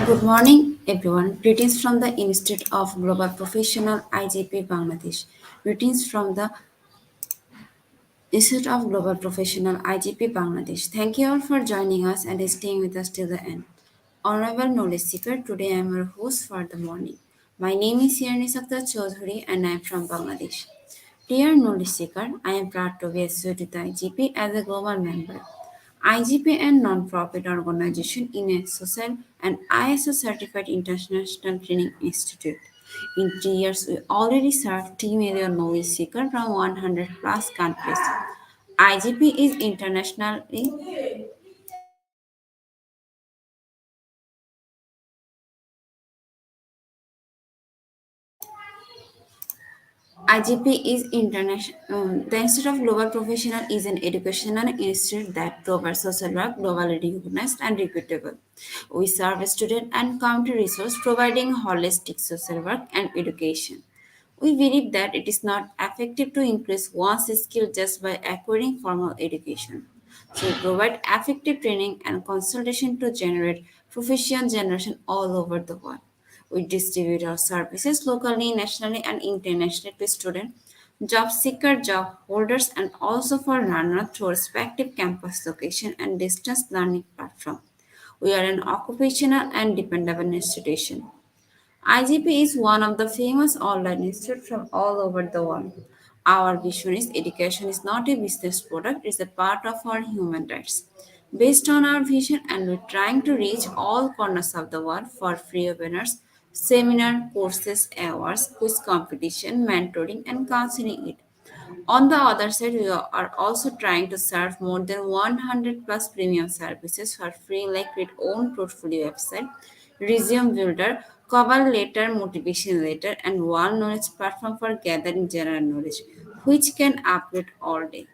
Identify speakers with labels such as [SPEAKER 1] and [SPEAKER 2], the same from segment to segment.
[SPEAKER 1] Good morning, everyone. Greetings from the Institute of Global Professional IGP Bangladesh. Greetings from the Institute of Global Professional IGP Bangladesh. Thank you all for joining us and staying with us till the end. Honorable Knowledge Seeker, today I am your host for the morning. My name is Yerni Sakta Chaudhary and I am from Bangladesh. Dear Knowledge Seeker, I am proud to be associated with IGP as a global member. IGP and non-profit organization in a social and ISO certified international training institute. In 3 years, we already served 3 million knowledge seekers from 100 plus countries. IGP is internationally IGP is international. The Institute of Global Professional is an educational institute that provides social work globally recognized and reputable. We serve student and country resource, providing holistic social work and education. We believe that it is not effective to increase one's skill just by acquiring formal education. So we provide effective training and consultation to generate professional generation all over the world. We distribute our services locally, nationally, and internationally to students, job seeker, job holders, and also for learners through respective campus location and distance learning platform. We are an occupational and dependable institution. IGP is one of the famous online institutes from all over the world. Our vision is education is not a business product, it's a part of our human rights. Based on our vision, and we're trying to reach all corners of the world for free webinars, seminar, courses, awards, quiz competition, mentoring, and counseling it. On the other side, we are also trying to serve more than 100 plus premium services for free, like with own portfolio website, resume builder, cover letter, motivation letter, and one knowledge platform for gathering general knowledge, which can update all day.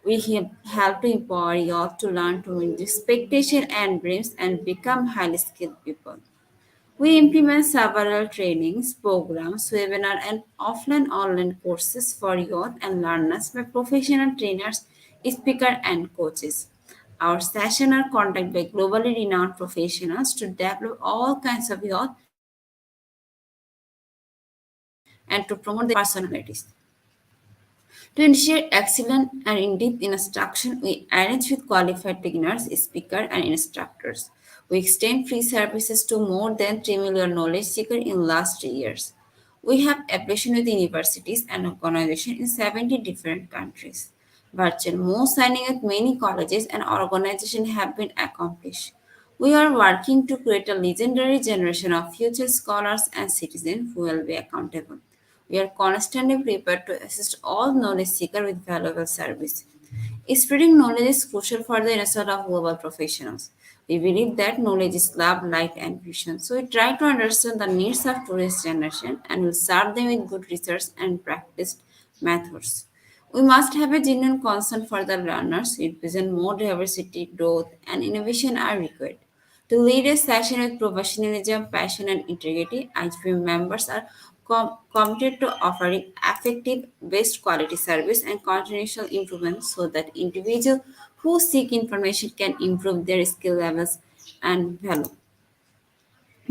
[SPEAKER 1] We have to empower you all to learn to meet expectation and dreams and become highly skilled people. We implement several trainings, programs, webinar, and offline online courses for youth and learners by professional trainers, speakers, and coaches. Our sessions are conducted by globally renowned professionals to develop all kinds of youth and to promote their personalities. To ensure excellent and in-depth instruction, we arrange with qualified beginners, speakers, and instructors. We extend free services to more than 3 million knowledge seekers in last 3 years. We have affiliation with universities and organizations in 70 different countries. Virtual most signing with many colleges and organizations have been accomplished. We are working to create a legendary generation of future scholars and citizens who will be accountable. We are constantly prepared to assist all knowledge seekers with valuable service. Spreading knowledge is crucial for the research of global professionals. We believe that knowledge is love, light, and vision. So we try to understand the needs of today's generation and will serve them with good research and practiced methods. We must have a genuine concern for the learners. It vision more diversity, growth, and innovation are required. To lead a session with professionalism, passion, and integrity, IGP members are committed to offering effective, best quality service and continuous improvement so that individuals who seek information can improve their skill levels and value.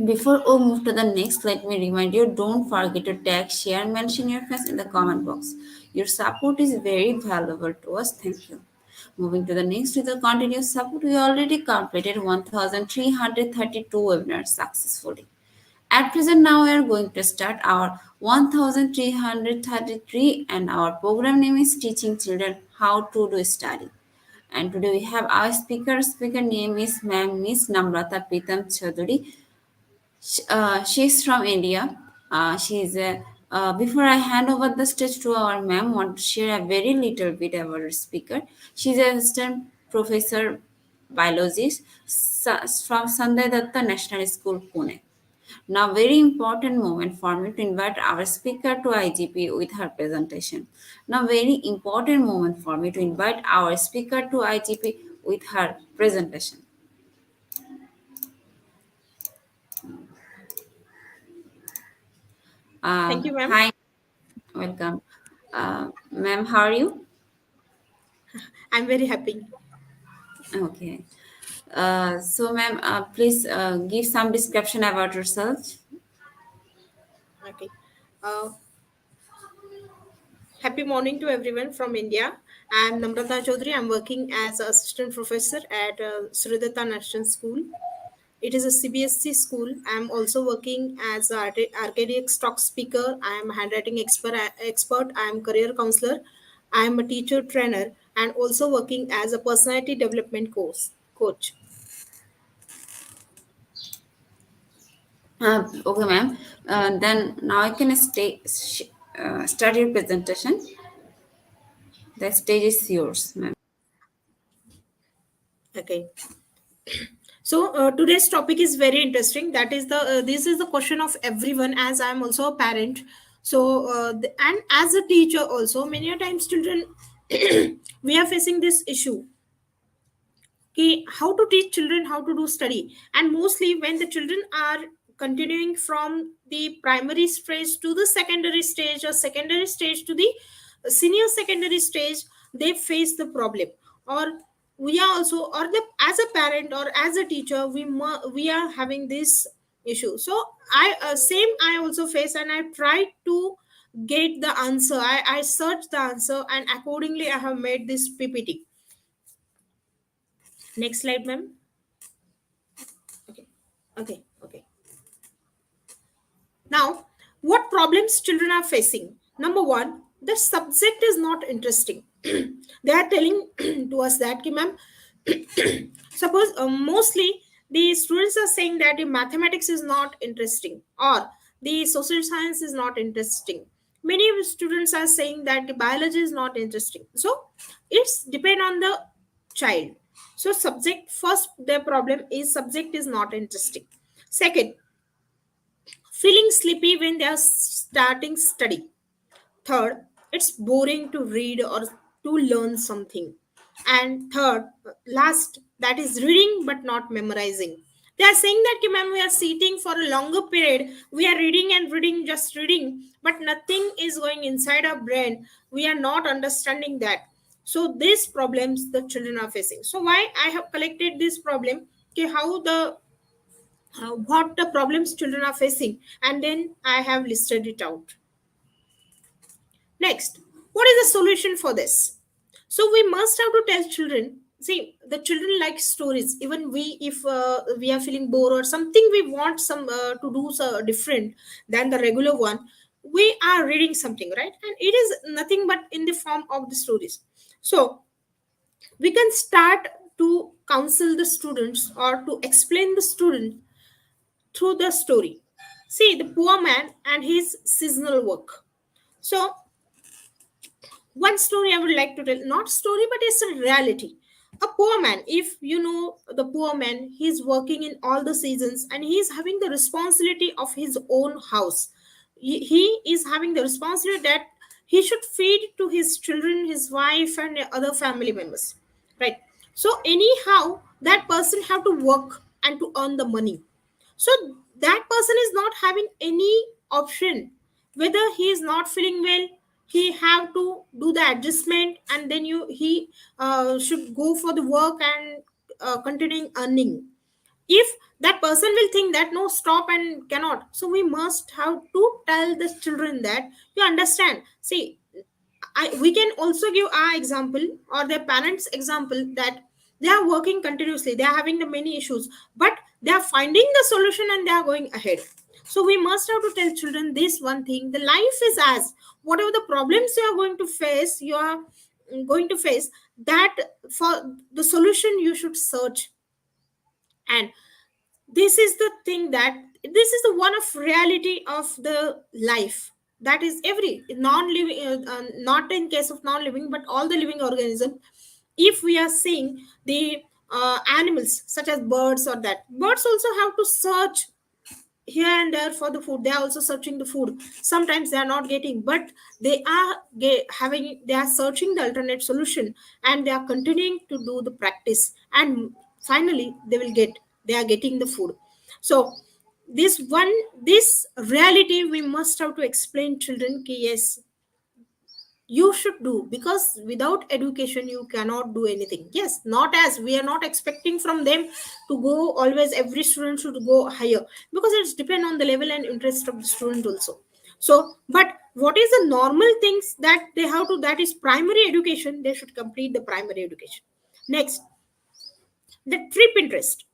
[SPEAKER 1] Before we move to the next, let me remind you don't forget to tag, share, and mention your friends in the comment box. Your support is very valuable to us. Thank you. Moving to the next with the continuous support, we already completed 1332 webinars successfully. At present, now we are going to start our 1333 and our program name is Teaching Children How to Do Study. And today we have our speaker. Speaker name is Ma'am Miss Namrata Pritam Chaudhary. She's from India. Before I hand over the stage to our ma'am, want to share a very little bit about our speaker. She's an assistant professor biologist from Sanday Datta National School, Pune. Now, very important moment for me to invite our speaker to IGP with her presentation. Now, very important moment for me to invite our speaker to IGP with her presentation.
[SPEAKER 2] Thank you, ma'am.
[SPEAKER 1] Hi, welcome. Ma'am, how are you?
[SPEAKER 2] I'm very happy.
[SPEAKER 1] Okay. Ma'am, please give some description about yourself.
[SPEAKER 2] Okay. Uh, Happy morning to everyone from India. I'm Namrata Chaudhary. I'm working as an assistant professor at Sridatta National School. It is a CBSC school. I'm also working as an archaic stock speaker. I'm a handwriting expert. I'm career counselor. I'm a teacher trainer and also working as a personality development coach.
[SPEAKER 1] Okay, ma'am. Then now I can start your presentation. The stage is yours, ma'am.
[SPEAKER 2] Okay. So today's topic is very interesting. That is the this is the question of everyone. As I am also a parent, so and as a teacher also, many a times children we are facing this issue. Okay, how to teach children how to do study, and mostly when the children are continuing from the primary stage to the secondary stage or secondary stage to the senior secondary stage, they face the problem. Or we are also, or the as a parent or as a teacher, we are having this issue. So I also face, and I try to get the answer. I search the answer, and accordingly I have made this ppt. Next slide, ma'am. Okay. Okay. Now, what problems children are facing? Number one, the subject is not interesting. They are telling to us that, ki, ma'am, suppose mostly the students are saying that the mathematics is not interesting or the social science is not interesting. Many students are saying that the biology is not interesting. So it's depend on the child. So subject first, their problem is subject is not interesting. Second, feeling sleepy when they are starting study. Third, it's boring to read or to learn something. And third, last, that is reading but not memorizing. They are saying that ki, ma'am, we are sitting for a longer period, we are reading and reading, just reading, but nothing is going inside our brain. We are not understanding that. So these problems the children are facing. So why I have collected this problem, ki how the what the problems children are facing, and then I have listed it out. Next, what is the solution for this? So we must have to tell children. See, the children like stories. Even we, if we are feeling bored or something, we want some to do so different than the regular one. We are reading something, right? And it is nothing but in the form of the stories. So we can start to counsel the students or to explain the student through the story. See, the poor man and his seasonal work. So one story I would like to tell, not story, but it's a reality. A poor man, if you know the poor man, he's working in all the seasons and he's having the responsibility of his own house. He is having the responsibility that he should feed to his children, his wife, and other family members. Right. So anyhow, that person have to work and to earn the money. So that person is not having any option. Whether he is not feeling well, he have to do the adjustment, and then he should go for the work and continuing earning. If that person will think that no, stop and cannot, so we must have to tell the children that you understand. See, we can also give our example or their parents example that they are working continuously, they are having the many issues, but they are finding the solution and they are going ahead. So we must have to tell children this one thing: the life is as whatever the problems you are going to face, you are going to face that. For the solution you should search. And this is the thing that this is the one of reality of the life, that is every non-living, not in case of non-living but all the living organism. If we are seeing the animals such as birds, or that birds also have to search here and there for the food. They are also searching the food. Sometimes they are not getting, but they are having, they are searching the alternate solution, and they are continuing to do the practice, and finally they will get, they are getting the food. So this reality we must have to explain children ki yes, you should do, because without education you cannot do anything. Yes, not as we are not expecting from them to go always every student should go higher, because it's depend on the level and interest of the student also. So but what is the normal things that they have to, that is primary education, they should complete the primary education. Next, the trip interest.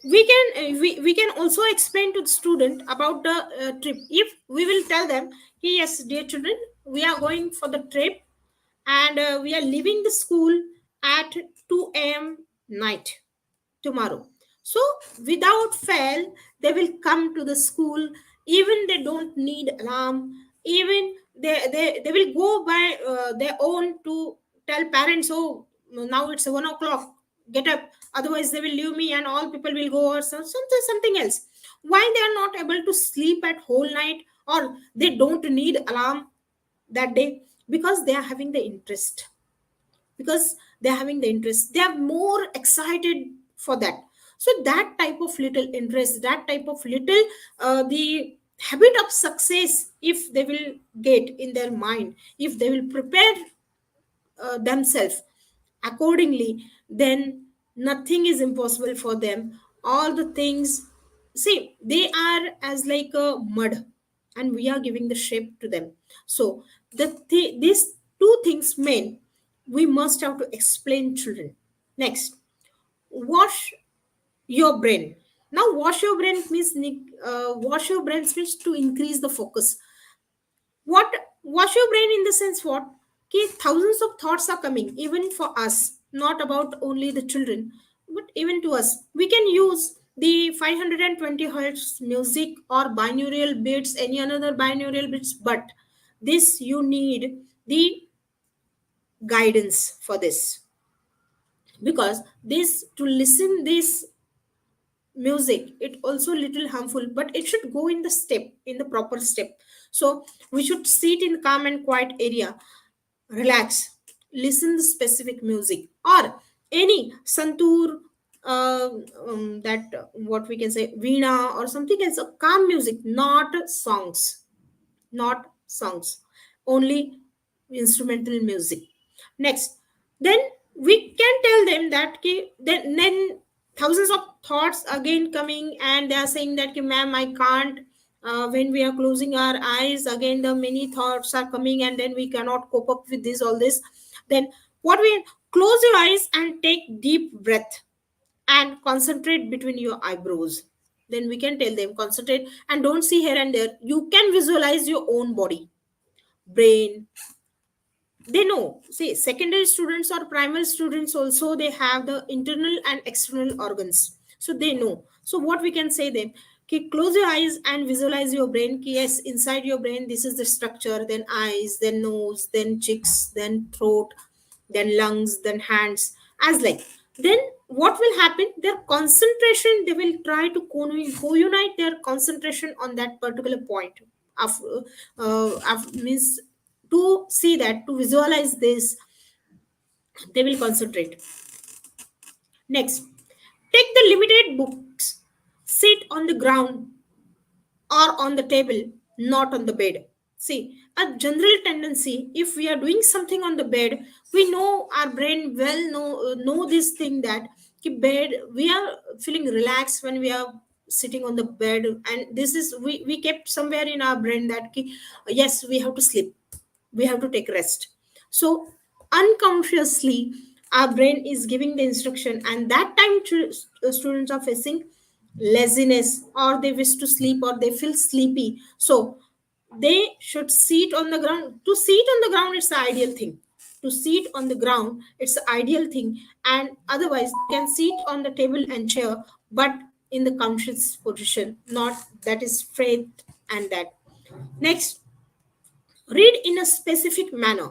[SPEAKER 2] We can also explain to the student about the trip. If we will tell them, yes dear children, we are going for the trip, and we are leaving the school at 2 a.m. night tomorrow. So without fail, they will come to the school, even they don't need alarm, even they will go by their own to tell parents, oh now it's 1 o'clock, get up, otherwise they will leave me and all people will go, or something else. Why they are not able to sleep at whole night, or they don't need alarm that day? Because they are having the interest, because they're having the interest, they are more excited for that. So that type of little interest, that type of little the habit of success, if they will get in their mind, if they will prepare themselves accordingly, then nothing is impossible for them. All the things, see, they are as like a mud, and we are giving the shape to them. So these two things main, we must have to explain children. Next, wash your brain. Now wash your brain means wash your brain means to increase the focus. What, wash your brain in the sense what? Okay, thousands of thoughts are coming, even for us, not about only the children, but even to us. We can use the 520 hertz music or binaural beats, any another binaural beats, but this you need the guidance for this, because this to listen this music, it also little harmful, but it should go in the step, in the proper step. So we should sit in calm and quiet area, relax, listen the specific music, or any santur, uh, that what we can say, veena or something else, a calm music, not songs, not songs, only instrumental music. Next, then we can tell them that ki, then thousands of thoughts again coming, and they are saying that ki, ma'am, I can't. When we are closing our eyes, again the many thoughts are coming, and then we cannot cope up with this all this. Then what we close your eyes and take deep breath and concentrate between your eyebrows. Then we can tell them concentrate and don't see here and there. You can visualize your own body, brain. They know. See, secondary students or primary students also, they have the internal and external organs. So they know. So what we can say them, okay, close your eyes and visualize your brain. Okay, yes, inside your brain, this is the structure, then eyes, then nose, then cheeks, then throat, then lungs, then hands, as like. Then what will happen? Their concentration, they will try to co-unite their concentration on that particular point of, means to see that, to visualize this, they will concentrate. Next, take the limited books, sit on the ground or on the table, not on the bed. See, a general tendency, if we are doing something on the bed, we know our brain well know this thing that ki bed, we are feeling relaxed when we are sitting on the bed, and this is we kept somewhere in our brain that ki, yes, we have to sleep, we have to take rest. So unconsciously our brain is giving the instruction, and that time students are facing laziness, or they wish to sleep, or they feel sleepy. So they should sit on the ground. To sit on the ground, it's the ideal thing. To sit on the ground, it's the ideal thing. And otherwise they can sit on the table and chair, but in the conscious position, not that is straight. And that, next, read in a specific manner.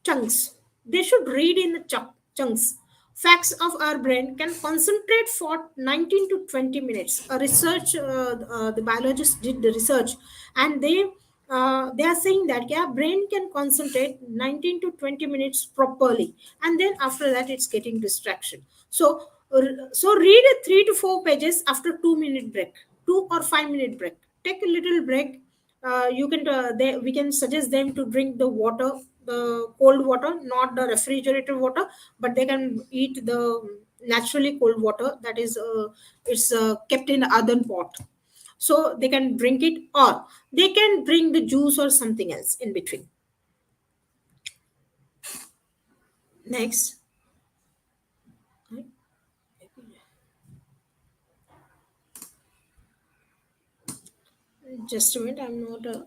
[SPEAKER 2] Chunks, they should read in the chunks. Facts of our brain can concentrate for 19 to 20 minutes. A research, the biologists did the research, and they are saying that, yeah, brain can concentrate 19 to 20 minutes properly, and then after that it's getting distraction. So so read a 3 to 4 pages after 2 minute break, 2 or 5 minute break. Take a little break. You can we can suggest them to drink the water, the cold water, not the refrigerated water, but they can eat the naturally cold water, that is it's kept in earthen pot. So they can drink it, or they can drink the juice or something else in between. Next, just a minute, I'm not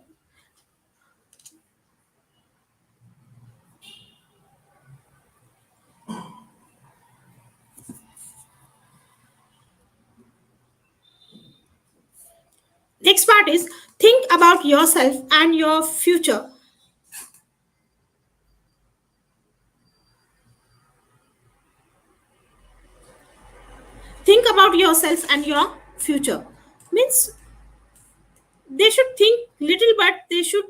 [SPEAKER 2] next part is, think about yourself and your future. Think about yourself and your future, means they should think little, but they should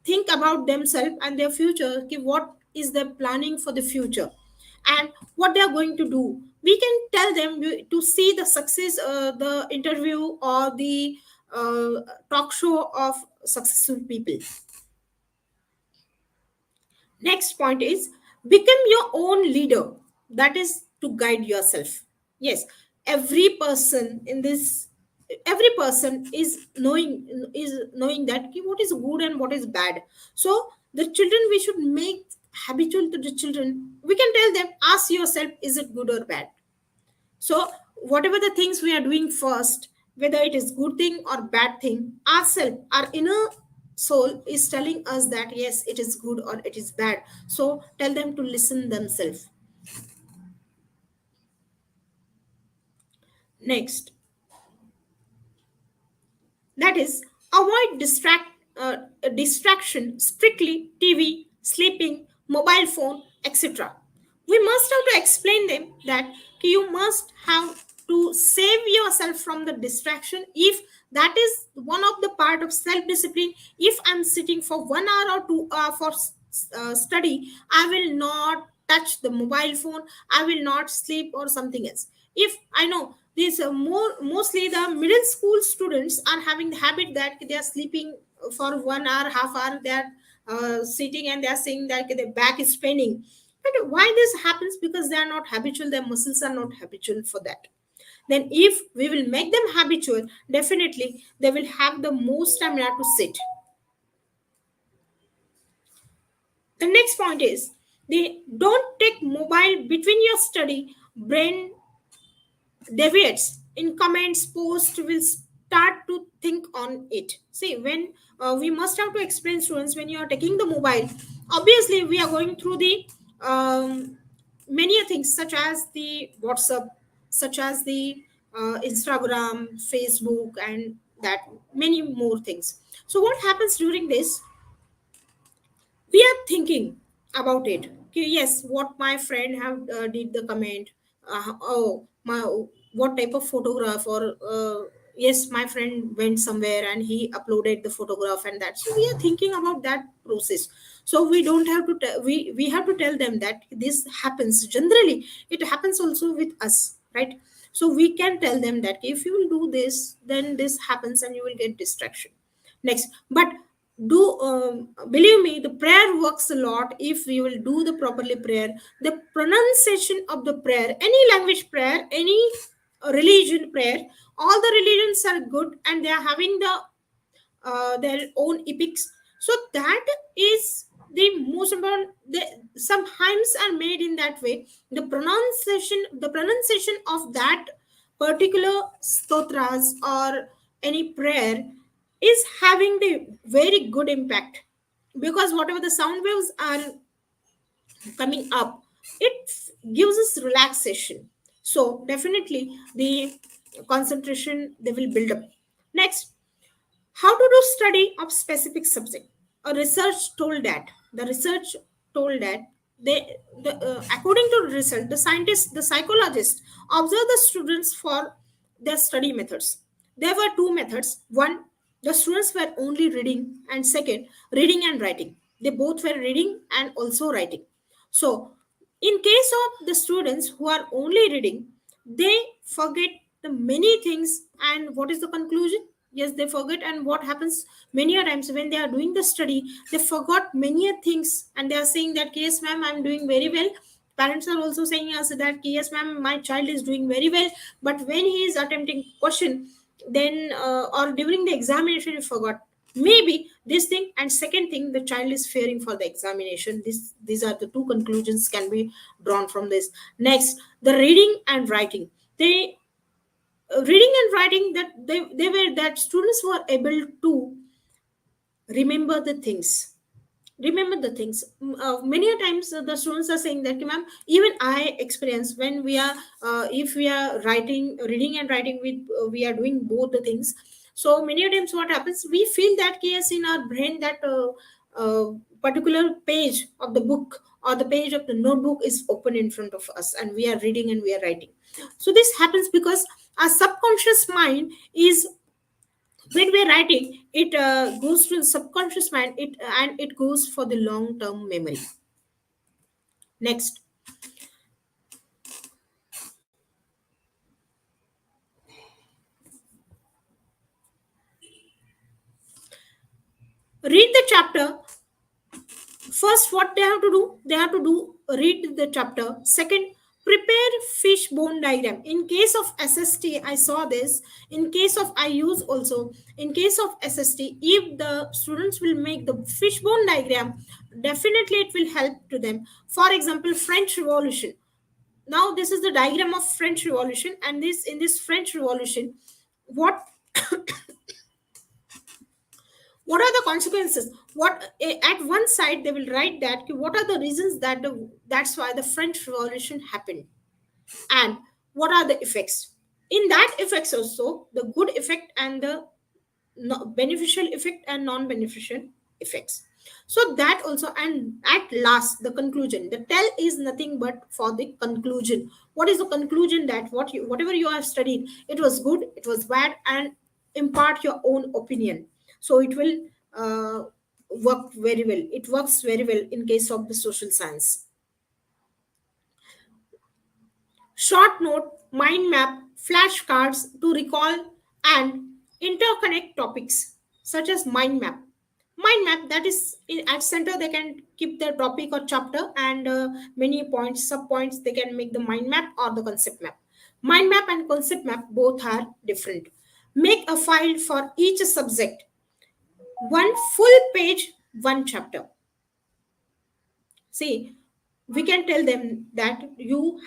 [SPEAKER 2] think about themselves and their future. Okay, what is their planning for the future, and what they are going to do. We can tell them to see the success, the interview or the talk show of successful people. Next point is, become your own leader. That is to guide yourself. Yes, every person in this, every person is knowing that ki what is good and what is bad. So the children, we should make habitual to the children. We can tell them, ask yourself, is it good or bad? So whatever the things we are doing first, whether it is good thing or bad thing, ourself, our inner soul is telling us that yes, it is good or it is bad. So tell them to listen themselves. Next, that is, avoid distraction, strictly TV, sleeping, mobile phone, etc. We must have to explain them that you must have to save yourself from the distraction. If that is one of the part of self discipline, if I'm sitting for 1 hour or 2 hour for study, I will not touch the mobile phone, I will not sleep or something else. If I know this, mostly the middle school students are having the habit that they are sleeping for 1 hour, half hour, they are sitting and they are saying that their back is paining. But why this happens? Because they are not habitual, their muscles are not habitual for that. Then if we will make them habitual, definitely they will have the most stamina to sit. The next point is, they don't take mobile between your study, brain deviates. In comments post will start to think on it. See, when we must have to explain students, when you are taking the mobile, obviously we are going through the many things, such as the WhatsApp, such as the Instagram, Facebook, and that many more things. So what happens during this, we are thinking about it. Okay, yes, what my friend have did the comment, oh my, what type of photograph, or yes, my friend went somewhere and he uploaded the photograph and that. So we are thinking about that process. So we don't have to we have to tell them that this happens generally, it happens also with us, right? So we can tell them that if you will do this, then this happens and you will get distraction. Next, but do believe me, the prayer works a lot if we will do the properly prayer. The pronunciation of the prayer, any language prayer, any religion prayer, all the religions are good and they are having their own epics. So that is the most important. Some hymns are made in that way. The pronunciation of that particular stotras or any prayer is having the very good impact, because whatever the sound waves are coming up, it gives us relaxation. So definitely the concentration they will build up. Next, how to do study of specific subject. A research told that the research told that according to the result, the scientists, the psychologists observe the students for their study methods. There were two methods. One, the students were only reading, and second, reading and writing. They both were reading and also writing. So in case of the students who are only reading, they forget the many things. And what is the conclusion? Yes, they forget. And what happens many a times when they are doing the study, they forgot many a things and they are saying that yes ma'am, I'm doing very well. Parents are also saying us that yes ma'am, my child is doing very well. But when he is attempting question, then or during the examination he forgot maybe this thing. And second thing, the child is fearing for the examination. These are the two conclusions can be drawn from this. Next, the reading and writing. They reading and writing, that they were that students were able to remember the things. Remember the things. Many a times the students are saying that ma'am, even I experience when we are if we are writing, reading and writing with we are doing both the things. So many a times what happens, we feel that yes, in our brain that particular page of the book or the page of the notebook is open in front of us and we are reading and we are writing. So this happens because our subconscious mind is, when we're writing it goes to the subconscious mind, it and it goes for the long term memory. Next, read the chapter. First, what they have to do, they have to do read the chapter. Second, prepare fishbone diagram. In case of SST, I saw this. In case of I use also. In case of SST, if the students will make the fishbone diagram, definitely it will help to them. For example, French Revolution. Now this is the diagram of French Revolution, and this in this French Revolution, what what are the consequences? What at one side they will write that what are the reasons that that's why the French Revolution happened, and what are the effects. In that effects also, the good effect and the beneficial effect and non-beneficial effects. So that also, and at last the conclusion, the tell is nothing but for the conclusion. What is the conclusion? That whatever you have studied, it was good, it was bad, and impart your own opinion. So it will work very well. It works very well in case of the social science. Short note mind map, flashcards to recall and interconnect topics, such as mind map. Mind map, that is at center they can keep the topic or chapter, and many points, sub points, they can make the mind map or the concept map. Mind map and concept map both are different. Make a file for each subject, one full page, one chapter. See, we can tell them that you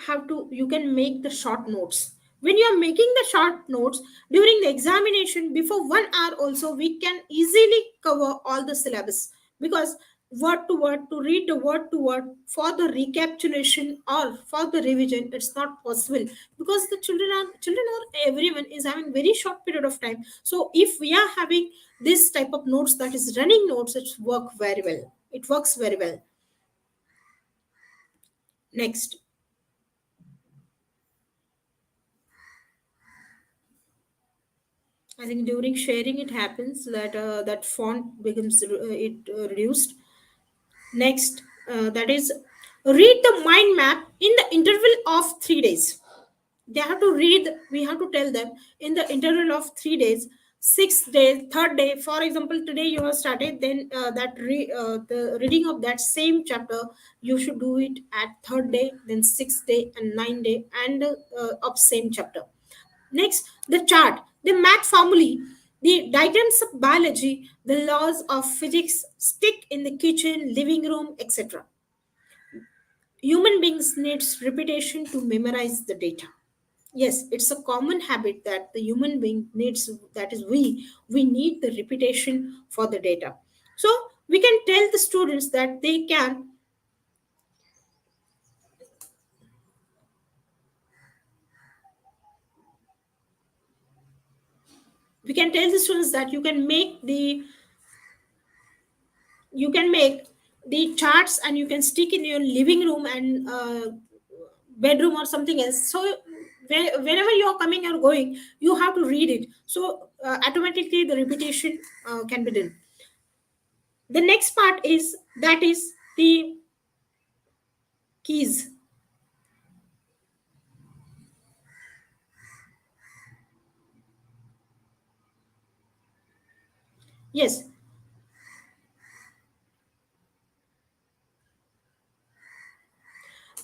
[SPEAKER 2] can make the short notes. When you are making the short notes during the examination before 1 hour also, we can easily cover all the syllabus, because word to word, to read the word to word for the recapitulation or for the revision, it's not possible, because the children or everyone is having very short period of time. So if we are having this type of notes, that is running notes, it works very well. Next, I think during sharing it happens that that font becomes reduced. Next, that is, read the mind map in the interval of 3 days. They have to read. We have to tell them in the interval of 3 days, 6 days, third day. For example, today you have started, then the reading of that same chapter you should do it at third day, then 6th day and 9th day, and of same chapter. Next, the chart, the math formulae, the diagrams of biology, the laws of physics stick in the kitchen, living room, etc. Human beings needs repetition to memorize the data. Yes, it's a common habit that the human being needs, that is we need the repetition for the data. So we can tell the students that we can tell the students that you can make the charts and you can stick in your living room and bedroom or something else. So whenever you are coming or going, you have to read it, so automatically the repetition can be done. The next part is, that is the keys. Yes,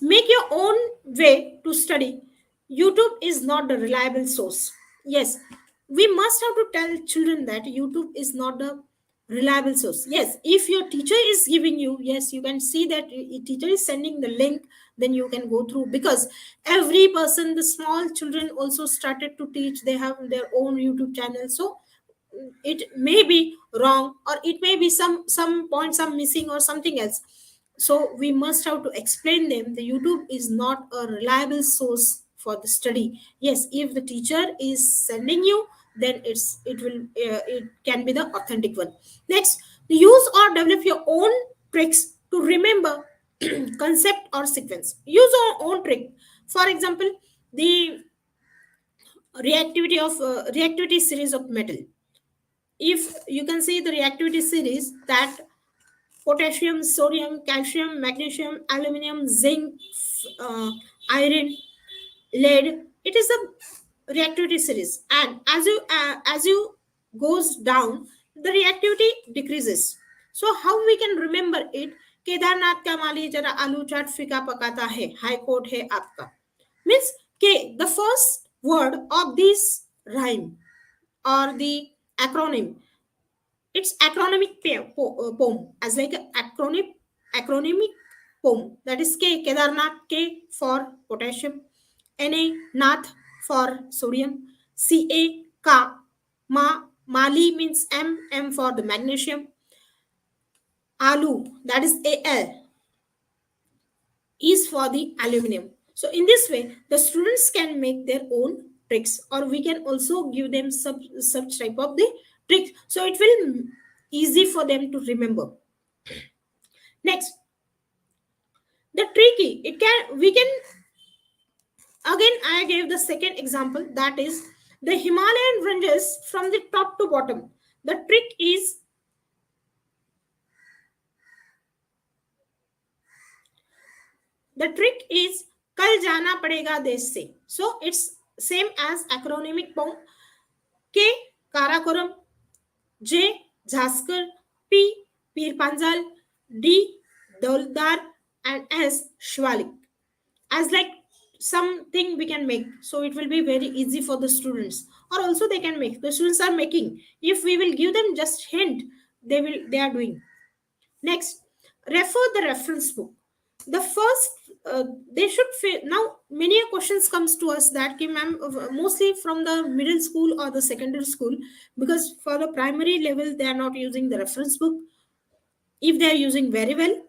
[SPEAKER 2] make your own way to study. YouTube is not the reliable source. Yes, we must have to tell children that YouTube is not the reliable source. Yes, if your teacher is giving you, yes, you can see that teacher is sending the link, then you can go through, because every person, the small children also started to teach, they have their own YouTube channel. So it may be wrong, or it may be some points are missing or something else. So we must have to explain them the YouTube is not a reliable source for the study. Yes, if the teacher is sending you, then it can be the authentic one. Next, use or develop your own tricks to remember concept or sequence. Use your own trick. For example, the reactivity series of metal. If you can see the reactivity series, that potassium, sodium, calcium, magnesium, aluminum, zinc, uh, iron, lead, it is a reactivity series, and as you goes down, the reactivity decreases. So how we can remember it? Kedarnath का माली जरा आलू चाट फीका पकाता है, high court है आपका. Means k, the first word of this rhyme or the acronym, it's acronymic poem, as like a acronymic poem. That is K, Kedarnath, K for potassium, Na, Nath for sodium, Ca, Ka, Mali means M for the magnesium, Alu, that is Al, is for the aluminum. So in this way, the students can make their own tricks, or we can also give them such type of the tricks. So it will easy for them to remember. Next, the tricky, it can we can again, I gave the second example, that is the Himalayan ranges from the top to bottom. The trick is, the trick is कल जाना पड़ेगा देश से. So it's same as acronymic form. K. Karakoram. J. Jaskar. P. Pir Panjal. D. Dauldar. And S. Shwalik. As like something we can make, so it will be very easy for the students, or also they can make, the students are making, if we will give them just hint, they are doing. Next, refer the reference book. The first, they should now many questions comes to us that came mostly from the middle school or the secondary school, because for the primary level they are not using the reference book, if they are using very well,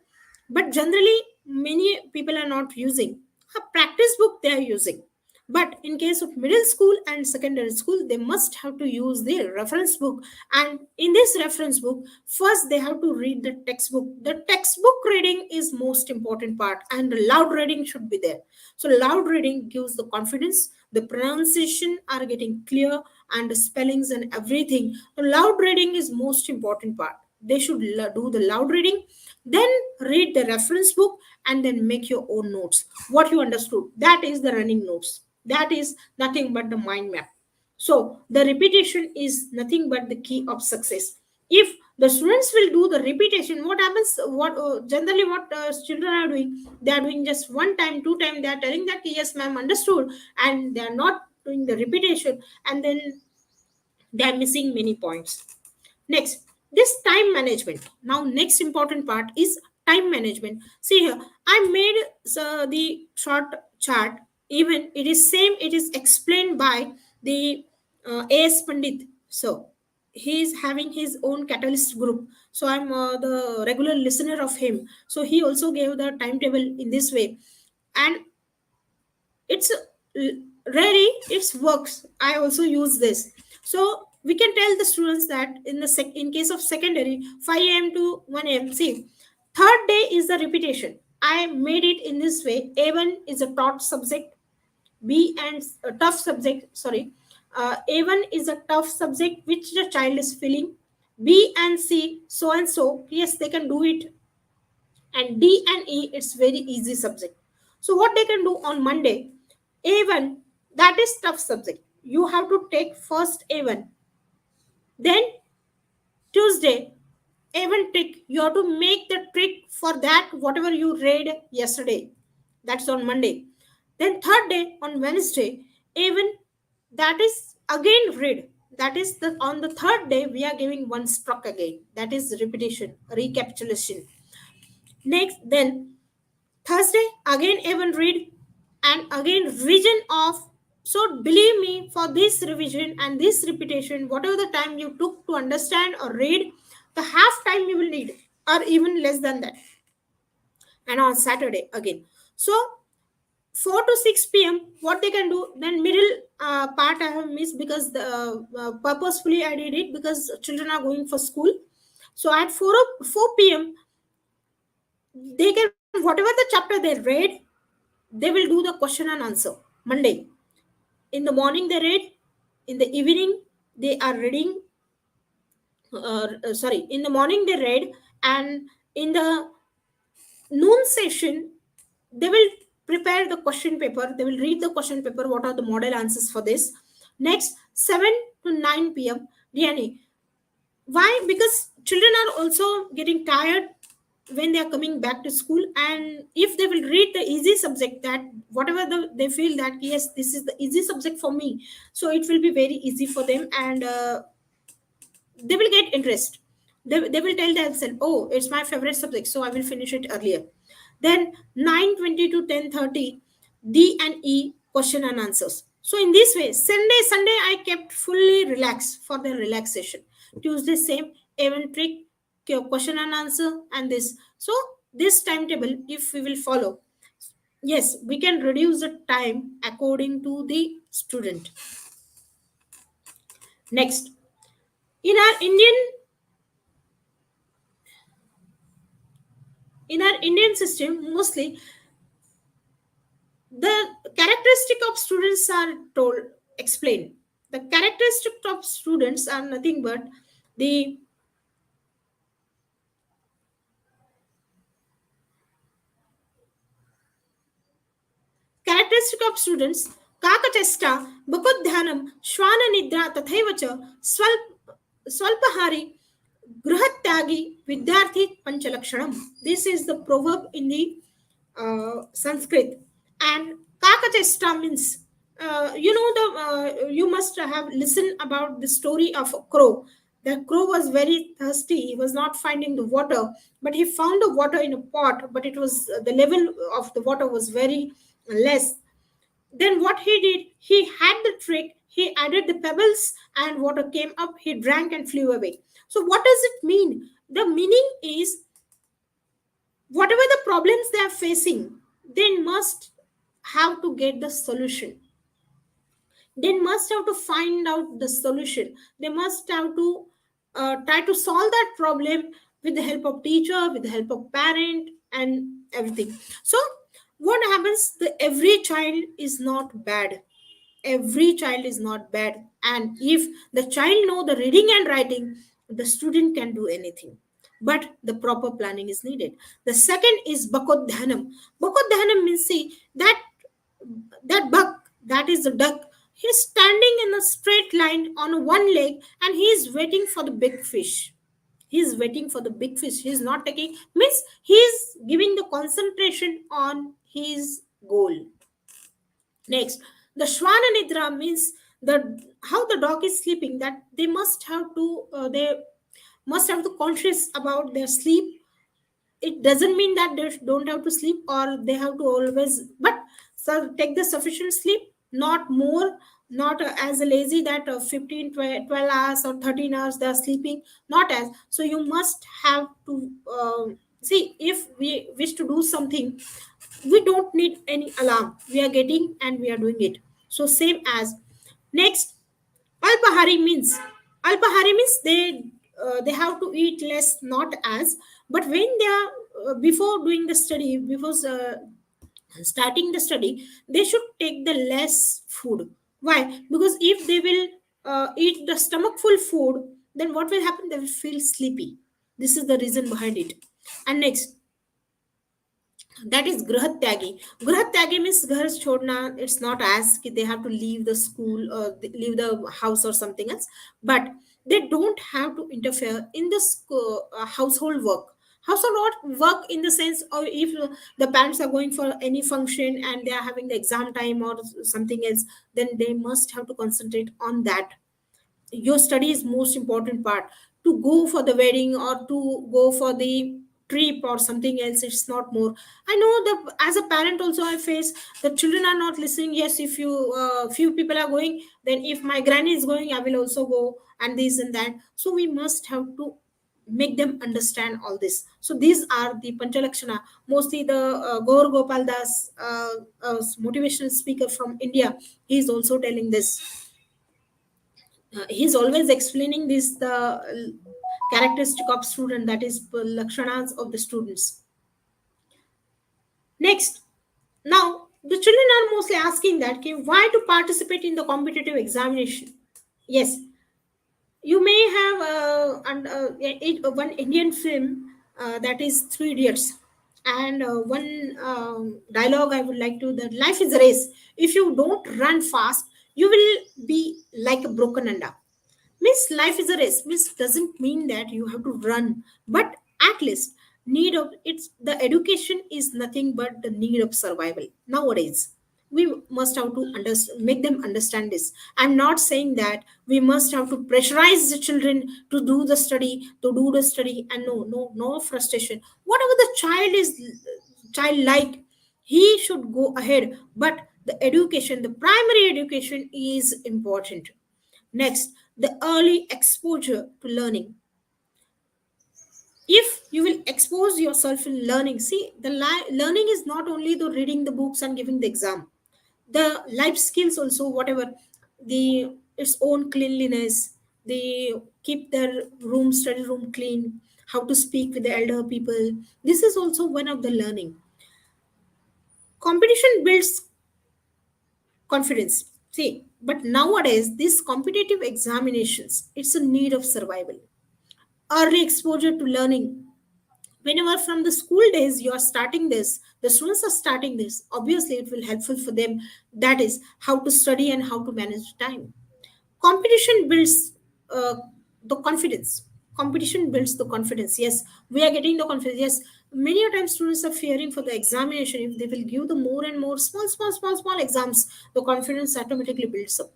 [SPEAKER 2] but generally many people are not using a practice book, they are using. But in case of middle school and secondary school, they must have to use their reference book. And in this reference book, first they have to read the textbook. The textbook reading is most important part, and the loud reading should be there. So loud reading gives the confidence, the pronunciation are getting clear, and the spellings and everything. The loud reading is most important part. They should do the loud reading, then read the reference book, and then make your own notes. What you understood, that is the running notes, that is nothing but the mind map. So the repetition is nothing but the key of success. If the students will do the repetition, what happens, what generally what children are doing, they are doing just one time, two time, they are telling that yes ma'am understood, and they are not doing the repetition, and then they are missing many points. Next, this time management. Now, next important part is time management. See here, I made the short chart. Even it is same. It is explained by the A.S. Pandit. So he is having his own catalyst group. So I'm the regular listener of him. So he also gave the timetable in this way, and it's ready, it works. I also use this. So we can tell the students that in the in case of secondary, 5 a.m. to 1 a.m. See, third day is the repetition. I made it in this way. A1 is a taught subject, B and a tough subject, sorry, A1 is a tough subject which the child is feeling. B and C, so and so, yes they can do it. And D and E, it's very easy subject. So what they can do on Monday, A1, that is tough subject. You have to take first A1. Then Tuesday, A1 trick. You have to make the trick for that whatever you read yesterday. That's on Monday. Then third day on Wednesday, A1, that is again read. That is the on the third day we are giving one struck again. That is repetition, recapitulation. Next, then Thursday, again even read, and again revision of. So believe me, for this revision and this repetition, whatever the time you took to understand or read, the half time you will need, or even less than that. And on Saturday again. So 4 to 6 p.m. what they can do, then middle part I have missed because the purposefully I did it because children are going for school. So at 4 p.m. they can, whatever the chapter they read, they will do the question and answer Monday. In the morning they read, in the evening they are reading, sorry, in the morning they read, and in the noon session they will prepare the question paper, they will read the question paper, what are the model answers for this. Next, 7 to 9 p.m. DNA. Why? Because children are also getting tired when they are coming back to school, and if they will read the easy subject, that whatever they feel that yes this is the easy subject for me, so it will be very easy for them, and they will get interest. They will tell themselves, oh it's my favorite subject, so I will finish it earlier. Then 9:20 to 10:30, D and E question and answers. So in this way, Sunday I kept fully relaxed for the relaxation. Tuesday same, even trick, question and answer, and this. So this timetable if we will follow, yes we can reduce the time according to the student. Next, in our Indian system, mostly the characteristic of students are told, explained. The characteristic of students are nothing but the characteristic of students. का काकचेष्टा बकोद्यानं श्वाननिद्रा तथैव च स्वल्पहारी गृहत्यागी विद्यार्थी पंचलक्षणम. This is the proverb in the Sanskrit. And kakachesta means, you must have listened about the story of a crow. The crow was very thirsty. He was not finding the water, but he found the water in a pot, but it was the level of the water was very less. Then what he did, he had the trick. He added the pebbles and water came up. He drank and flew away. So what does it mean? The meaning is, whatever the problems they are facing, they must have to get the solution. They must have to find out the solution. They must have to try to solve that problem with the help of teacher, with the help of parent, and everything. So what happens, the every child is not bad. Every child is not bad, and if the child know the reading and writing, the student can do anything, but the proper planning is needed. The second is bakodhanam. Bakodhanam means, see, that buck, that is the duck, he's standing in a straight line on one leg and he is waiting for the big fish. He is waiting for the big fish. He is not taking, means he is giving the concentration on his goal. Next, the Shwana Nidra means the how the dog is sleeping. That they must have to conscious about their sleep. It doesn't mean that they don't have to sleep or they have to always, but so take the sufficient sleep, not more, not as lazy that 15, 12 hours or 13 hours they are sleeping, not as. So you must have to see, if we wish to do something, we don't need any alarm, we are getting and we are doing it. So same as. Next, alpahari means, they have to eat less, not as, but when they are before doing the study, before starting the study, they should take the less food. Why? Because if they will eat the stomach full food, then what will happen, they will feel sleepy. This is the reason behind it. And next, that is grahatyagi. Grahatyagi means ghar chhodna. It's not as ki they have to leave the school or leave the house or something else, but they don't have to interfere in the household work. Household work in the sense of, if the parents are going for any function and they are having the exam time or something else, then they must have to concentrate on that. Your study is most important part. To go for the wedding or to go for the trip or something else, it's not more. I know that as a parent also I face, the children are not listening. Yes, if you few people are going, then if my granny is going, I will also go, and this and that. So we must have to make them understand all this. So these are the panchalakshana. Mostly the Gaur Gopal Das, motivational speaker from India, he is also telling this. He's always explaining this, the characteristic of student, that is lakshanas of the students. Next, now the children are mostly asking that, okay, why to participate in the competitive examination. Yes, you may have one Indian film, that is Three Idiots, and one dialogue I would like to, that life is a race. If you don't run fast, you will be like a broken anda. Means life is a race, means doesn't mean that you have to run, but at least need of it's the education is nothing but the need of survival nowadays. We must have to make them understand this. I'm not saying that we must have to pressurize the children to do the study, and no frustration. Whatever the child like, he should go ahead, but the education, the primary education is important. Next, the early exposure to learning. If you will expose yourself in learning, see, the learning is not only the reading the books and giving the exam. The life skills also, whatever, the its own cleanliness, they keep their room, study room clean, how to speak with the elder people. This is also one of the learning. Competition builds confidence. See, but nowadays, these competitive examinations, it's a need of survival. Early exposure to learning, Whenever from the school days you are starting this, the students are starting this, obviously it will helpful for them, that is how to study and how to manage time. Competition builds the confidence. Competition builds the confidence. Yes, we are getting the confidence. Yes, many a times students are fearing for the examination. If they will give the more and more small exams, the confidence automatically builds up.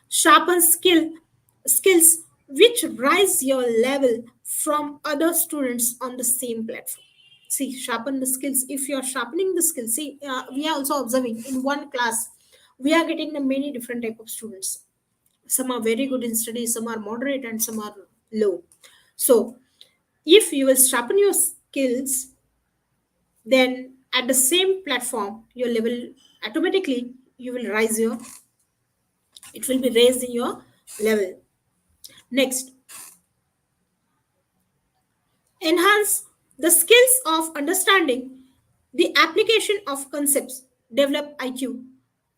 [SPEAKER 2] Sharpen skills which rise your level from other students on the same platform. See, sharpen the skills. If you are sharpening the skills, see, we are also observing in one class we are getting the many different type of students. Some are very good in studies, some are moderate, and some are low. So if you will sharpen your skills, then at the same platform your level automatically you will rise your, it will be raised in your level. Next, enhance the skills of understanding the application of concepts, develop IQ,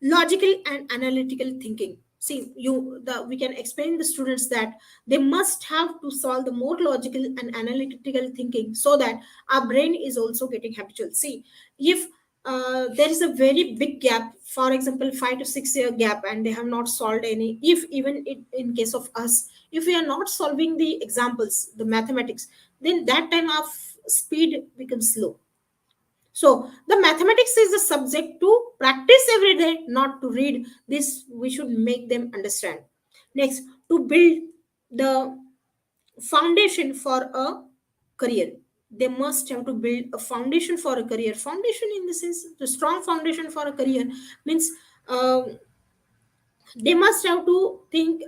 [SPEAKER 2] logical and analytical thinking. See, we can explain the students that they must have to solve the more logical and analytical thinking so that our brain is also getting habitual. See, if there is a very big gap, for example 5 to 6 year gap, and they have not solved any, if even in case of us, if we are not solving the examples, the mathematics, then that time our speed becomes slow. So the mathematics is a subject to practice every day, not to read. This we should make them understand. Next, to build the foundation for a career. They must have to build a foundation for a career. Foundation in the sense, the strong foundation for a career means they must have to think,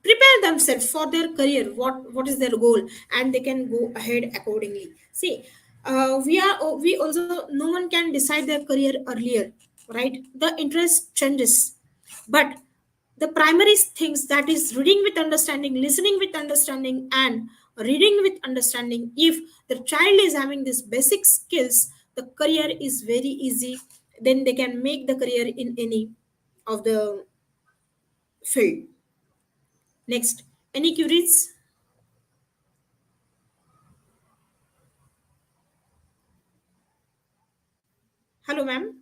[SPEAKER 2] prepare themselves for their career, what is their goal, and they can go ahead accordingly. See, we also, no one can decide their career earlier, right? The interest changes, but the primary things, that is reading with understanding, listening with understanding, and reading with understanding, if the child is having these basic skills, the career is very easy. Then they can make the career in any of the field. Next, any queries? Hello, ma'am.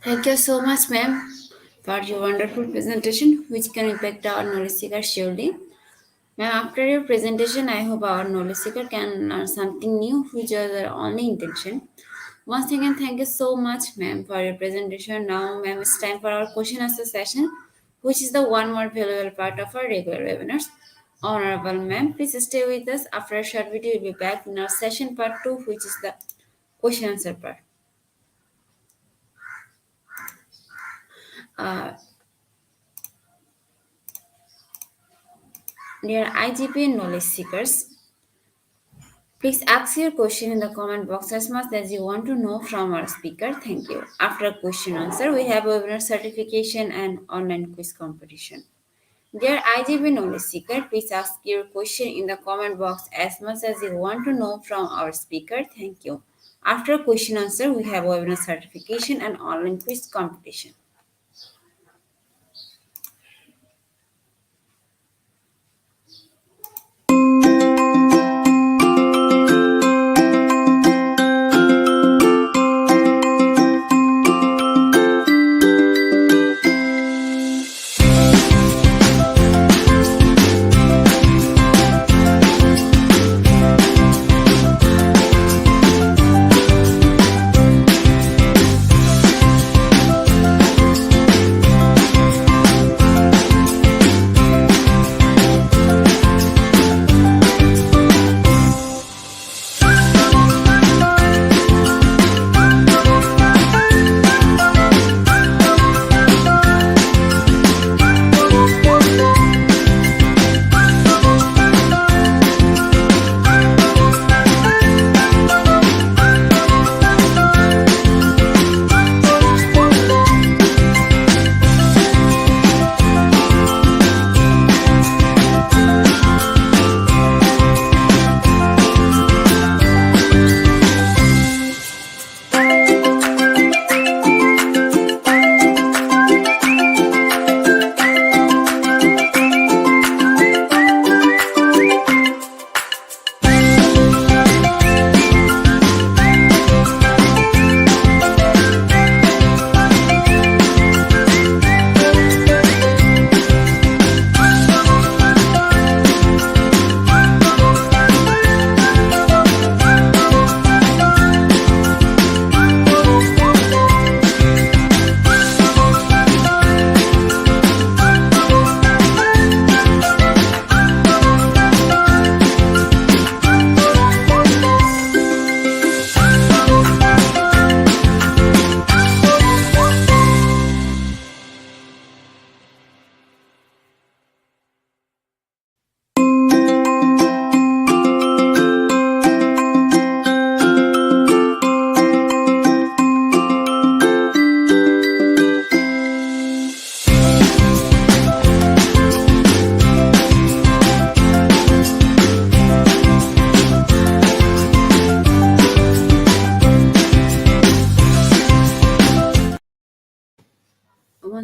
[SPEAKER 1] Thank you so much, ma'am, for your wonderful presentation, which can impact our knowledge seeker surely. Ma'am, after your presentation, I hope our knowledge seeker can learn something new, which was our only intention. Once again, thank you so much, ma'am, for your presentation. Now, ma'am, it's time for our question answer session, which is the one more valuable part of our regular webinars. Honorable ma'am, please stay with us. After a short video, we'll be back in our session part 2, which is the question answer part. Uh, Dear IGP knowledge seekers, please ask your question in the comment box as much as you want to know from our speaker. Thank you. After question answer, we have webinar certification and online quiz competition. Dear IGP knowledge seeker, please ask your question in the comment box as much as you want to know from our speaker. Thank you. After question answer, we have webinar certification and online quiz competition.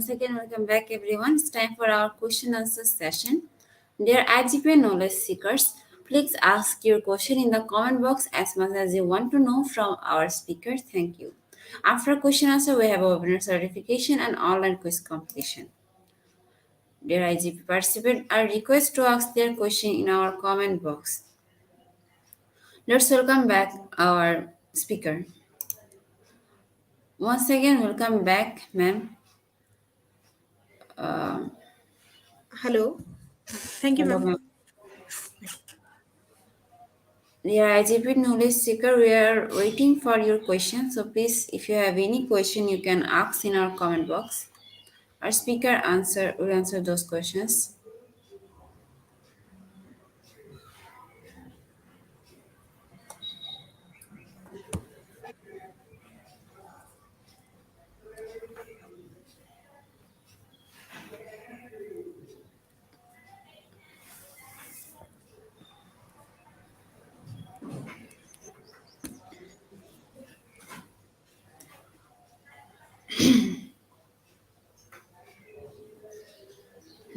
[SPEAKER 1] Once again, welcome back everyone. It's time for our question answer session. Dear IGPA knowledge seekers, please ask your question in the comment box as much as you want to know from our speaker. Thank you. After question answer, we have a webinar certification and online quiz competition. Dear IGP participants are requested to ask their question in our comment box. Let's welcome back our speaker. Once again, welcome back, ma'am.
[SPEAKER 2] Hello. Thank you,
[SPEAKER 1] Hello,
[SPEAKER 2] ma'am.
[SPEAKER 1] ma'am. Dear IGP knowledge seeker, we are waiting for your question. So please, if you have any question, you can ask in our comment box. Our speaker will answer those questions.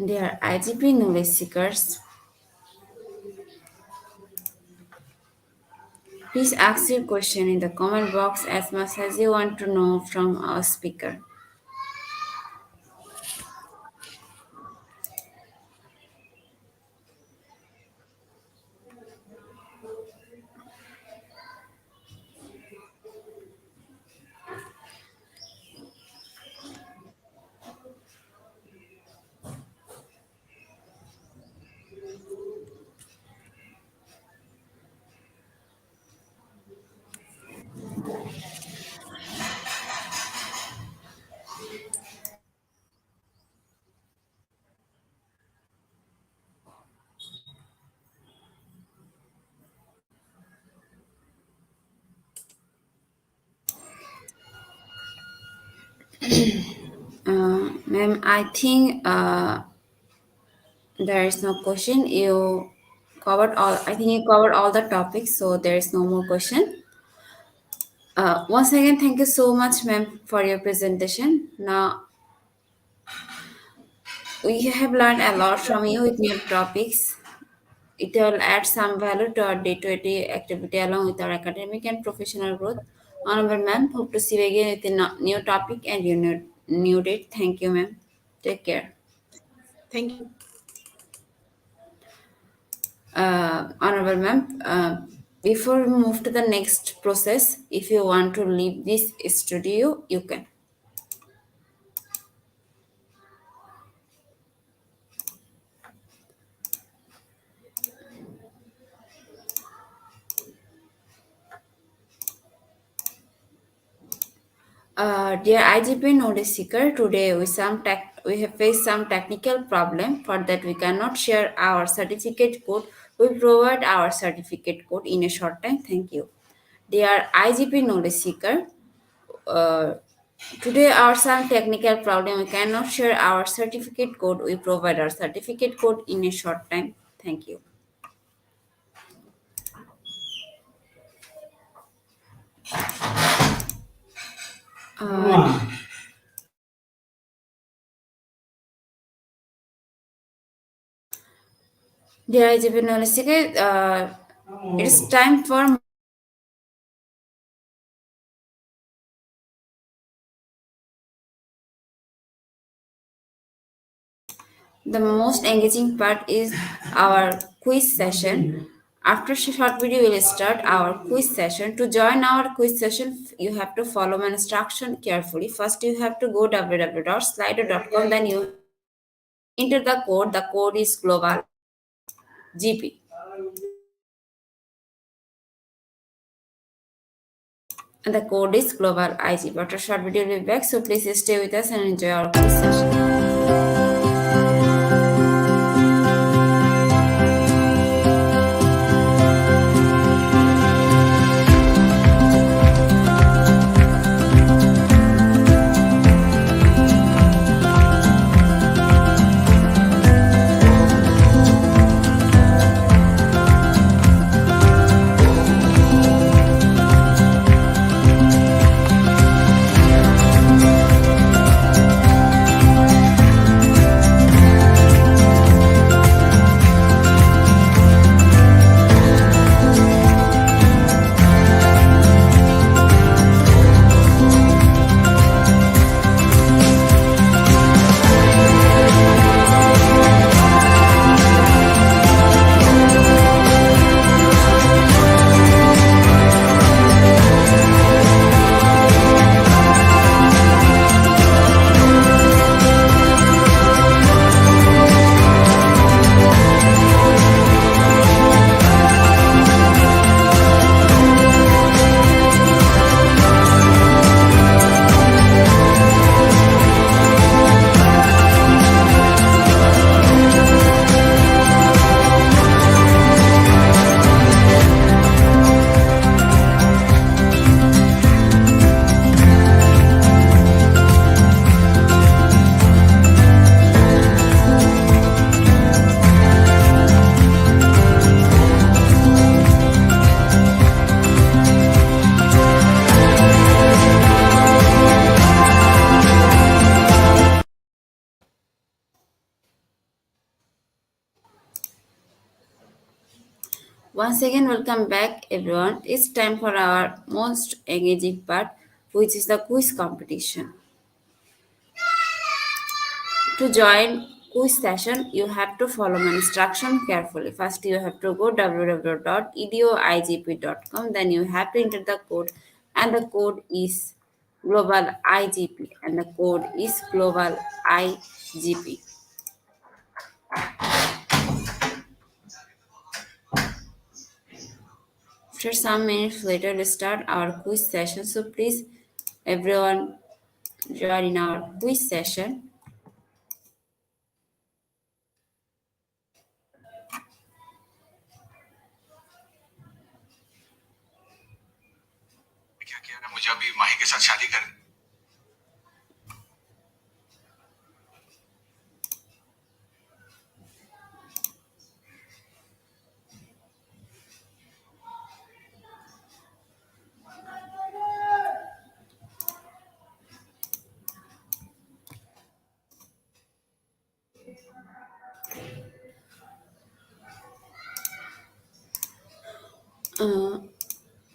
[SPEAKER 1] Dear IGP knowledge seekers, please ask your question in the comment box as much as you want to know from our speaker. Ma'am, I think there is no question. You covered all. I think you covered all the topics, so there is no more question. Once again, thank you so much, ma'am, for your presentation. Now we have learned a lot from you with new topics. It will add some value to our day-to-day activity along with our academic and professional growth. Honorable ma'am, hope to see you again with a new topic and new date. Thank you, ma'am. Take care.
[SPEAKER 2] Thank you.
[SPEAKER 1] Honorable ma'am, before we move to the next process, if you want to leave this studio, you can. Dear IGP notice seeker, today we have faced some technical problem. For that, we cannot share our certificate code. We provide our certificate code in a short time. Thank you. Dear IGP knowledge seeker, uh, today are some technical problem. We cannot share our certificate code. We provide our certificate code in a short time. Thank you. Dear IGP knowledge seeker, it's time for the most engaging part is our quiz session. After short video, we will start our quiz session. To join our quiz session, you have to follow my instruction carefully. First, you have to go www.slido.com. Then you enter the code. The code is global GP. And the code is global IG. After short video, we'll be back. So please stay with us and enjoy our quiz session. Once again, welcome back, everyone. It's time for our most engaging part, which is the quiz competition. To join quiz session, you have to follow my instruction carefully. First, you have to go www.eduigp.com. Then you have to enter the code, and the code is global IGP, and the code is global IGP. After some minutes later, we start our quiz session. So please, everyone, join in our quiz session.
[SPEAKER 3] क्या किया ना मुझे अभी माही के साथ शादी कर
[SPEAKER 1] Uh,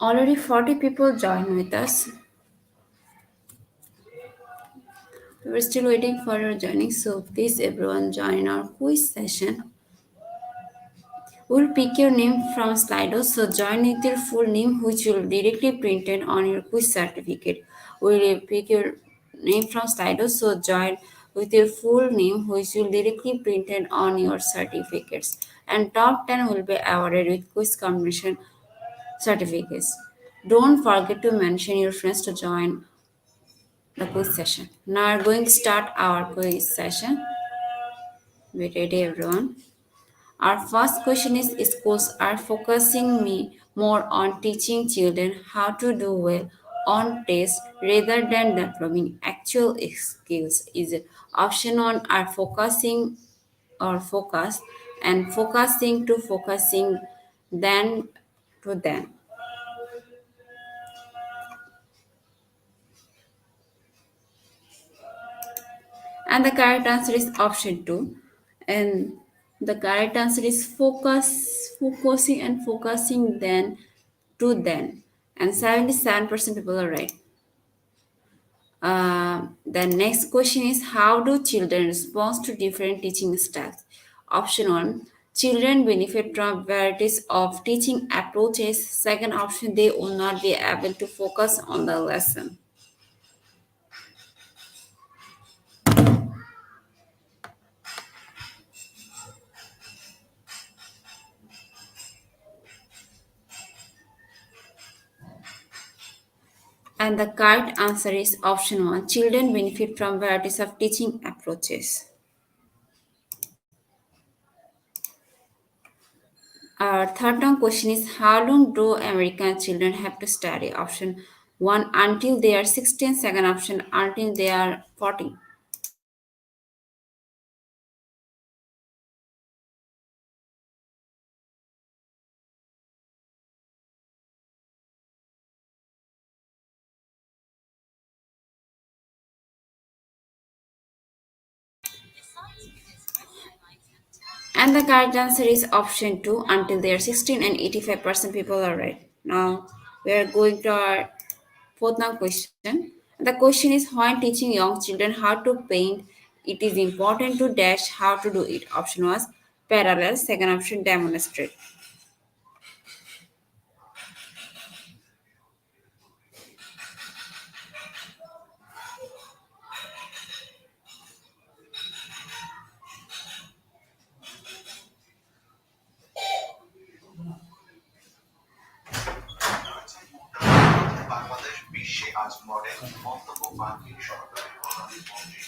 [SPEAKER 1] Already 40 people join with us. We're still waiting for your joining, so please everyone join our quiz session. We'll pick your name from Slido, so join with your full name, which will directly printed on your quiz certificate. We'll pick your name from Slido, so join with your full name, which will directly printed on your certificates. And top 10 will be awarded with quiz combination certificates. Don't forget to mention your friends to join the quiz session. Now we're going to start our quiz session. Be ready, everyone. Our first question is: schools are focusing me more on teaching children how to do well on tests rather than developing actual skills. Is option one are focusing or focus and focusing to focusing then to then. And the correct answer is option two. And the correct answer is focusing and focusing then to then. And 77% people are right. The next question is: how do children respond to different teaching styles? Option one: children benefit from varieties of teaching approaches. Second option: they will not be able to focus on the lesson. And the correct answer is option one: children benefit from varieties of teaching approaches. Our third down question is: how long do American children have to study? Option one: until they are 16. Second option: until they are 14. And the correct answer is option 2: until they are 16, and 85% people are right. Now we are going to our fourth now question. The question is: when teaching young children how to paint, it is important to dash how to do it. Option was parallel, second option demonstrate.
[SPEAKER 3] Bangladesh বিশ্বে আজ model মন্তব্য মার্কিন সরকারের প্রধানমন্ত্রী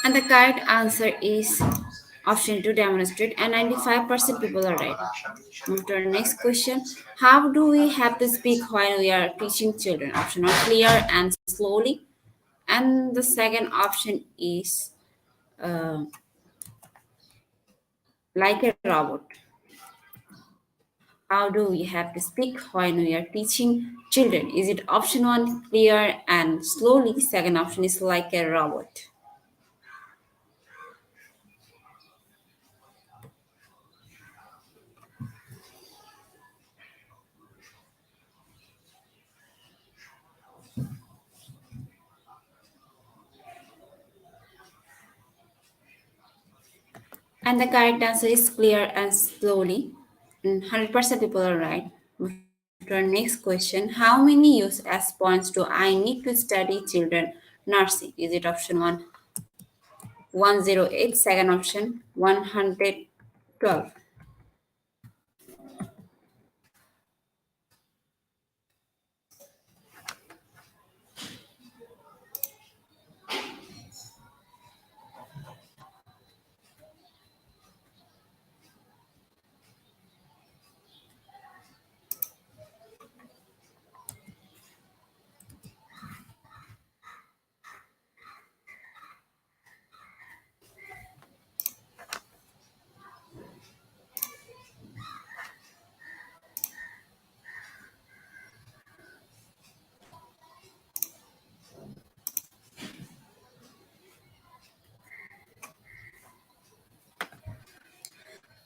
[SPEAKER 1] And the correct answer is Option 2, demonstrate, and 95% people are right. Move to our next question. How do we have to speak when we are teaching children? Option 1, clear and slowly. And the second option is uh, like a robot. How do we have to speak when we are teaching children? Is it option 1, clear and slowly? Second option is like a robot. And the correct answer is clear and slowly. 100% people are right. Move to our next question. How many use as points do I need to study children nursing? Is it option 1, 108, second option, 112?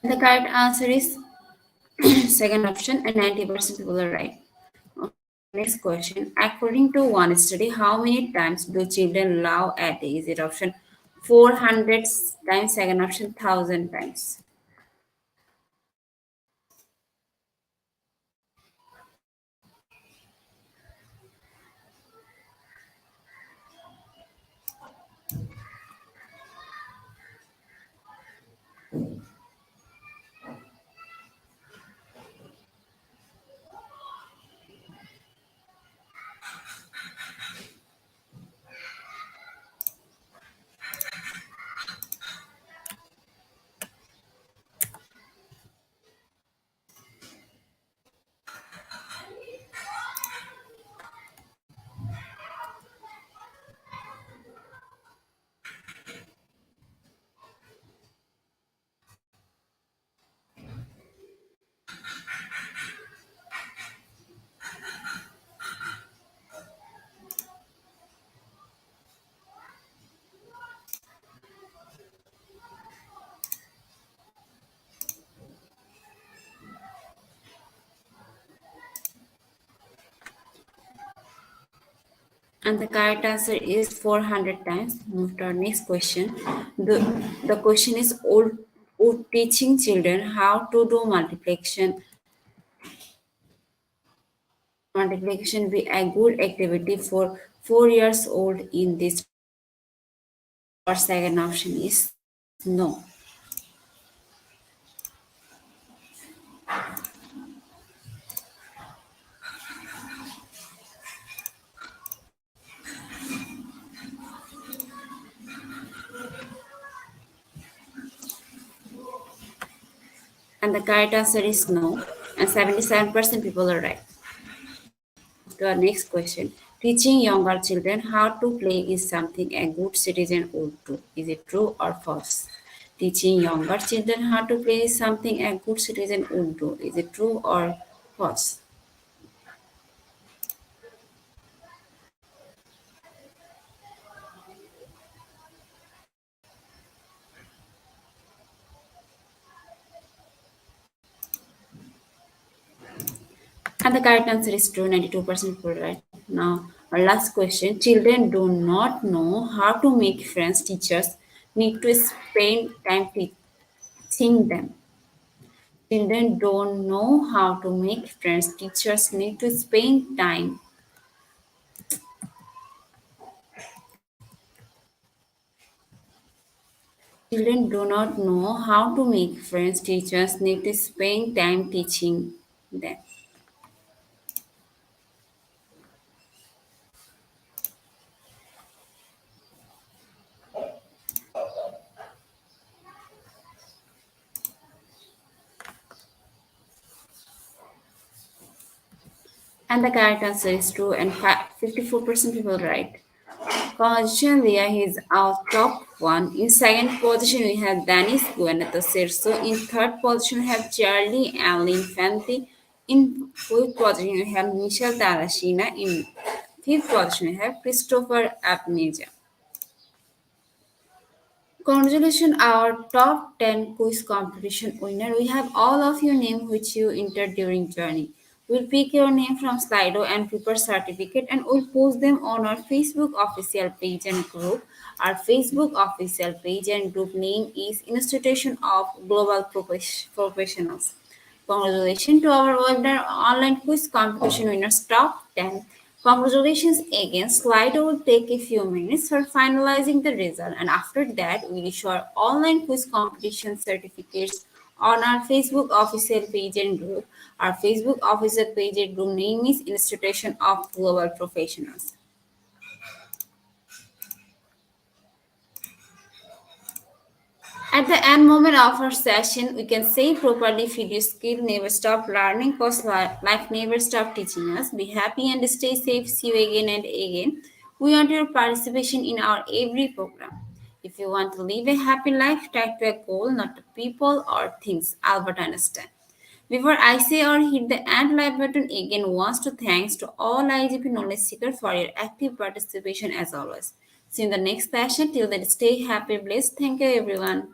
[SPEAKER 1] And the correct answer is second option, and 90% people are right. Okay, next question. According to one study, how many times do children laugh a day? Is it option 400 times, second option 1000 times? And the correct answer is 400 times. Move to our next question. The question is, would teaching children how to do multiplication be a good activity for 4 years old in this class? Our second option is no. And the correct answer is no. And 77% people are right. Move to our next question. Teaching younger children how to play is something a good citizen would do. Is it true or false? Teaching younger children how to play is something a good citizen would do. Is it true or false? And the correct answer is true, 92% people right. Now, our last question. Children do not know how to make friends. Teachers need to spend time teaching them. Children don't know how to make friends. Teachers need to spend time. Children do not know how to make friends. Teachers need to spend time teaching them. And the correct answer is true, and 54% people right. Conversation Leah is our top one. In second position, we have Dennis Guanato Serso. In third position, we have Charlie and Infante. In fourth position, we have Michelle Tarashina. In fifth position, we have Christopher Apneja. Congratulations, our top 10 quiz competition winner. We have all of your name which you entered during journey. We'll pick your name from Slido and prepare certificate and we'll post them on our Facebook official page and group. Our Facebook official page and group name is Institution of Global Professionals. Congratulations to our webinar online quiz competition winners top 10. Congratulations again. Slido will take a few minutes for finalizing the result, and after that, we'll issue our online quiz competition certificates on our Facebook official page and group. Our Facebook official page and group name is Institution of Global Professionals. At the end moment of our session, we can say properly feed your skill, never stop learning because life never stop teaching us. Be happy and stay safe. See you again and again. We want your participation in our every program. If you want to live a happy life, try to a goal, not to people or things. Albert Einstein. Before I say or hit the end like button again, wants to thanks to all IGP knowledge seekers for your active participation as always. See you in the next session. Till then, stay happy, blessed. Thank you, everyone.